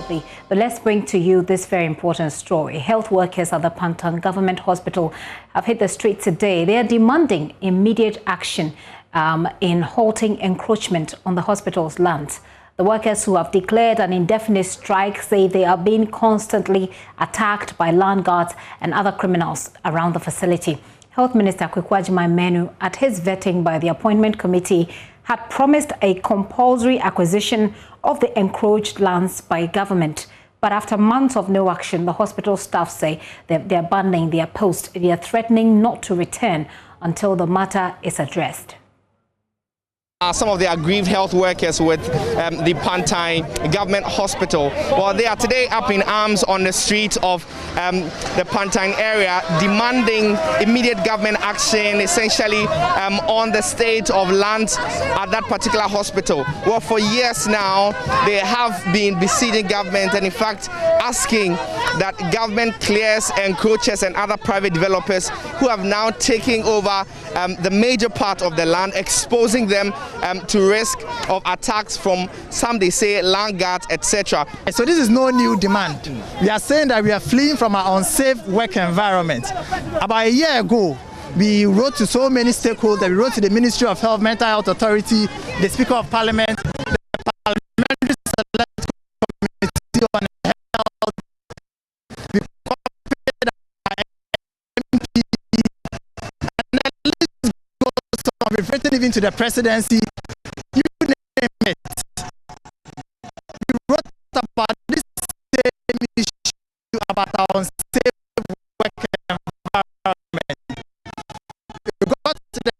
shortly. But let's bring to you this very important story. Health workers at the Pantang Government Hospital have hit the streets today. They are demanding immediate action in halting encroachment on the hospital's land. The workers who have declared an indefinite strike say they are being constantly attacked by land guards and other criminals around the facility. Health Minister Kwekwaji Menu, at his vetting by the appointment committee, had promised a compulsory acquisition of the encroached lands by government. But after months of no action, the hospital staff say they're abandoning their post. They are threatening not to return until the matter is addressed. Some of the aggrieved health workers with the Pantang Government Hospital. Well, they are today up in arms on the streets of the Pantang area, demanding immediate government action, essentially on the state of land at that particular hospital. Well, for years now, they have been besieging government and in fact asking that government clears encroachers and other private developers who have now taken over the major part of the land, exposing them to risk of attacks from some, they say, land guards, etc. So this is no new demand. We are saying that we are fleeing from our unsafe work environment. About a year ago, we wrote to so many stakeholders. We wrote to the Ministry of Health, Mental Health Authority, the Speaker of Parliament, the Parliamentary Select Committee on Health. We copied our MP, and then let's go on. We've written even to the presidency. You name it. We wrote about this same issue about our unsafe work environment. We got to the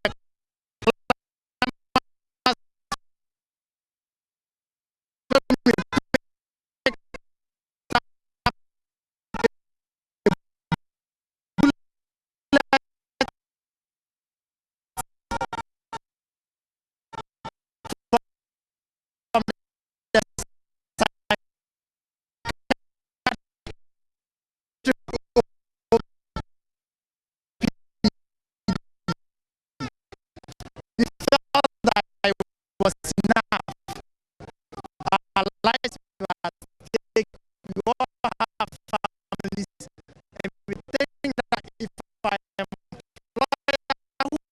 was enough. Our lives were at stake. We all have families, and we think that if I am employer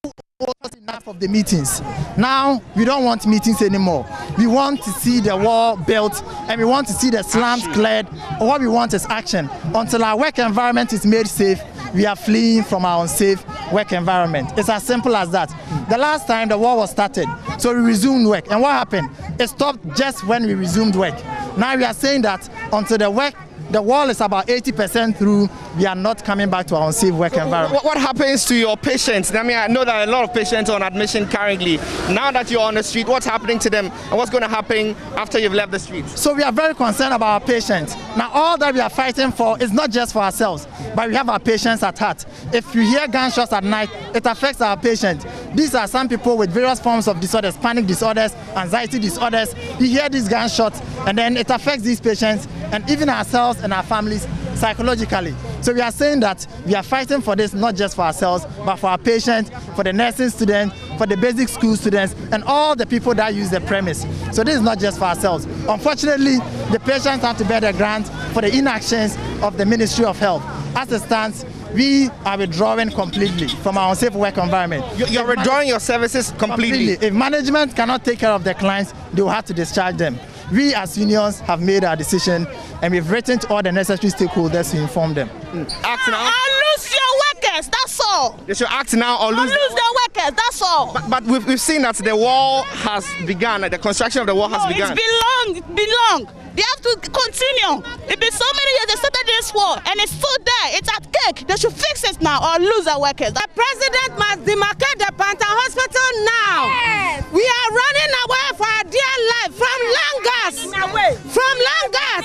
who owes enough of the meetings, now we don't want meetings anymore. We want to see the wall built, and we want to see the slums cleared. What we want is action. Until our work environment is made safe, we are fleeing from our unsafe work environment. It's as simple as that. The last time the war was started, so we resumed work. And what happened? It stopped just when we resumed work. Now we are saying that until the wall is about 80% through, we are not coming back to our unsafe work environment. What happens to your patients? I mean, I know that a lot of patients are on admission currently. Now that you're on the street, what's happening to them and what's going to happen after you've left the streets? So we are very concerned about our patients. Now all that we are fighting for is not just for ourselves, but we have our patients at heart. If you hear gunshots at night, it affects our patients. These are some people with various forms of disorders, panic disorders, anxiety disorders. You hear these gunshots and then it affects these patients and even ourselves and our families psychologically. So we are saying that we are fighting for this not just for ourselves, but for our patients, for the nursing students, for the basic school students, and all the people that use the premise. So this is not just for ourselves. Unfortunately, the patients have to bear the brunt for the inactions of the Ministry of Health. As it stands, we are withdrawing completely from our unsafe work environment. You're withdrawing your services completely? If management cannot take care of their clients, they will have to discharge them. We as unions have made our decision and we've written to all the necessary stakeholders to inform them. Act now. Or lose your workers, that's all. They should act now or lose the workers, that's all. But we've seen that the wall has begun, the construction of the wall has begun. It's been long. They have to continue. It's been so many years they started this war and it's still there. It's at cake. They should fix it now or lose their workers. The president must demarcate the Pantang Hospital now. Yes. We are running away for our dear life from Langas. From Langas.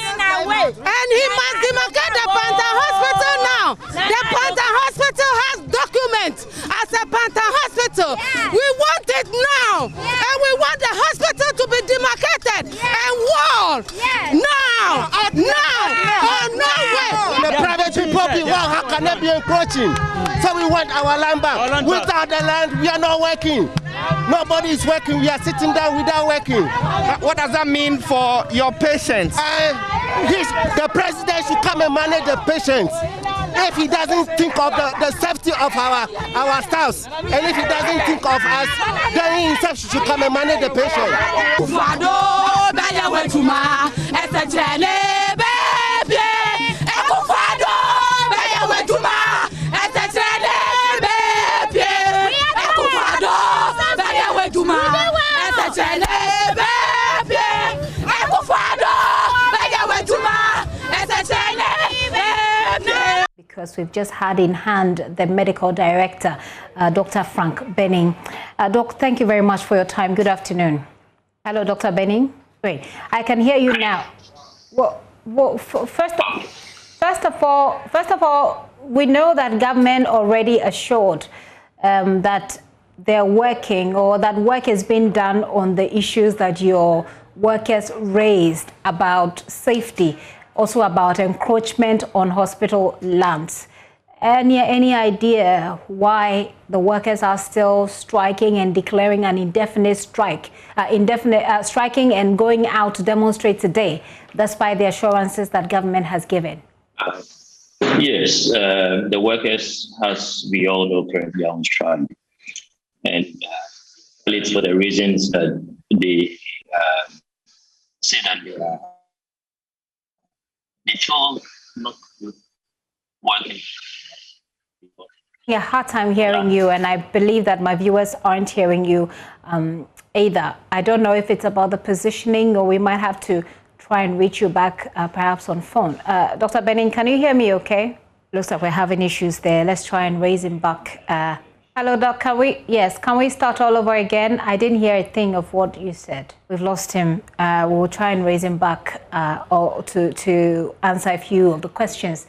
And he must demarcate the Pantang Hospital now. The Pantang Hospital has documents as a Pantang Hospital. Yeah. We want it now. Yeah. And we want the hospital to be demarcated and walled. Yeah. Now! Oh, no way! The private people, how can they be encroaching? So we want our land back. Without the land, we are not working. Nobody is working. We are sitting down without working. What does that mean for your patients? The president should come and manage the patients. If he doesn't think of the safety of our staffs, and if he doesn't think of us, then he himself should come and manage the patient. Because we've just had in hand the medical director, Dr. Frank Benning. Doc, thank you very much for your time. Good afternoon. Hello, Dr. Benning. Wait, I can hear you now. Well, first of all, we know that government already assured that they're working, or that work has been done on the issues that your workers raised about safety, also about encroachment on hospital lands. Any idea why the workers are still striking and declaring an indefinite strike, striking and going out to demonstrate today, despite the assurances that government has given? Yes, the workers, as we all know, currently are on strike. And it's for the reasons that they say that they told not working. Yeah, hard time hearing you, and I believe that my viewers aren't hearing you either. I don't know if it's about the positioning, or we might have to try and reach you back perhaps on phone. Dr. Benning, can you hear me okay? Looks like we're having issues there. Let's try and raise him back. Hello, Doc. Can we start all over again? I didn't hear a thing of what you said. We've lost him. We'll try and raise him back or to answer a few of the questions